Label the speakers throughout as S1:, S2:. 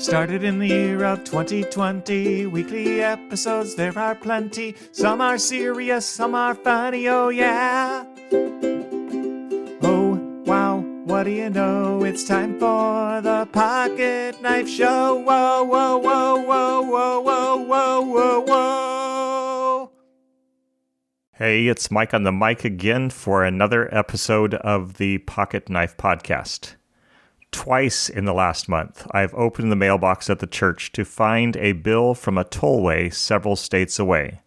S1: Started in the year of 2020, weekly episodes there are plenty. Some are serious, some are funny, oh yeah. Oh, wow, what do you know? It's time for the Pocket Knife Show. Whoa, whoa, whoa, whoa, whoa, whoa, whoa, whoa, whoa. Hey, it's Mike on the mic again for another episode of the Pocket Knife Podcast. Twice in the last month, I've opened the mailbox at the church to find a bill from a tollway several states away.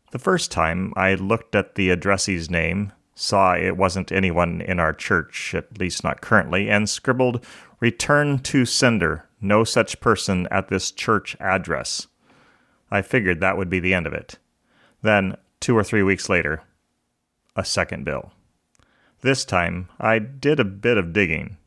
S1: The first time, I looked at the addressee's name, saw it wasn't anyone in our church, at least not currently, and scribbled, "Return to sender, no such person at this church address." I figured that would be the end of it. Then, 2 or 3 weeks later, a second bill. This time, I did a bit of digging.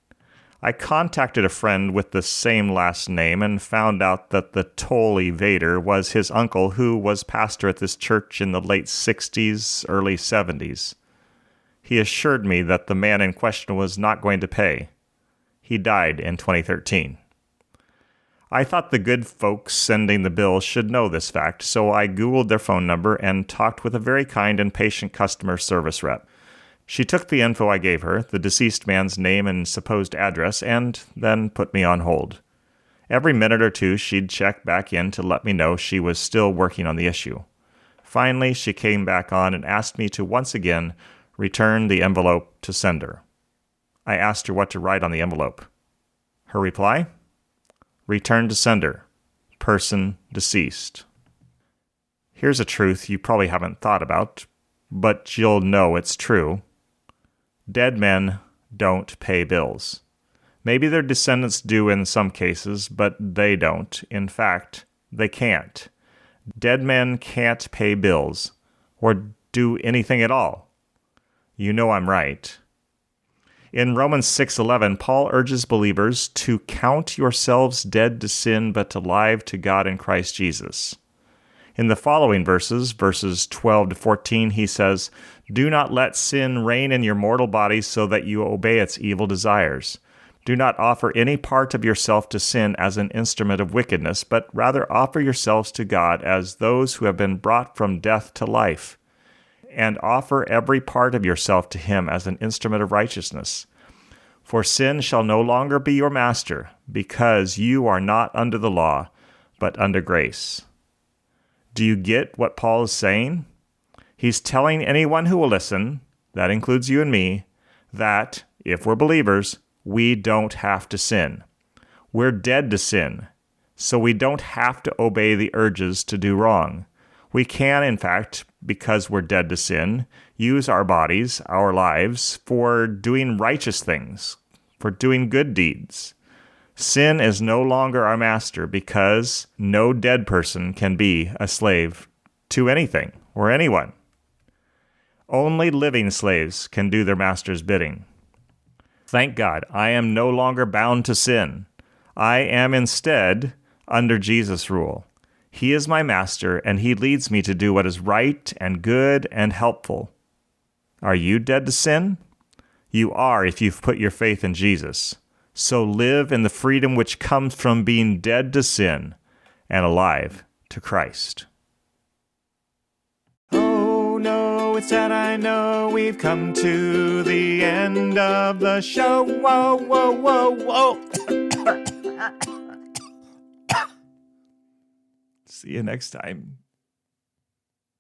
S1: I contacted a friend with the same last name and found out that the toll evader was his uncle, who was pastor at this church in the late 60s, early 70s. He assured me that the man in question was not going to pay. He died in 2013. I thought the good folks sending the bill should know this fact, so I Googled their phone number and talked with a very kind and patient customer service rep. She took the info I gave her, the deceased man's name and supposed address, and then put me on hold. Every minute or two, she'd check back in to let me know she was still working on the issue. Finally, she came back on and asked me to once again return the envelope to sender. I asked her what to write on the envelope. Her reply? Return to sender. Person deceased. Here's a truth you probably haven't thought about, but you'll know it's true. Dead men don't pay bills. Maybe their descendants do in some cases, but they don't. In fact, they can't. Dead men can't pay bills or do anything at all. You know I'm right. In Romans 6:11, Paul urges believers to count yourselves dead to sin but alive to God in Christ Jesus. In the following verses 12 to 14, he says, "Do not let sin reign in your mortal bodies so that you obey its evil desires. Do not offer any part of yourself to sin as an instrument of wickedness, but rather offer yourselves to God as those who have been brought from death to life. And offer every part of yourself to him as an instrument of righteousness. For sin shall no longer be your master, because you are not under the law, but under grace." Do you get what Paul is saying? He's telling anyone who will listen, that includes you and me, that, if we're believers, we don't have to sin. We're dead to sin, so we don't have to obey the urges to do wrong. We can, in fact, because we're dead to sin, use our bodies, our lives, for doing righteous things, for doing good deeds. Sin is no longer our master because no dead person can be a slave to anything or anyone. Only living slaves can do their master's bidding. Thank God, I am no longer bound to sin. I am instead under Jesus' rule. He is my master, and he leads me to do what is right and good and helpful. Are you dead to sin? You are if you've put your faith in Jesus. So live in the freedom which comes from being dead to sin and alive to Christ. Oh no, it's sad I know we've come to the end of the show. Whoa, whoa, whoa, whoa. See you next time.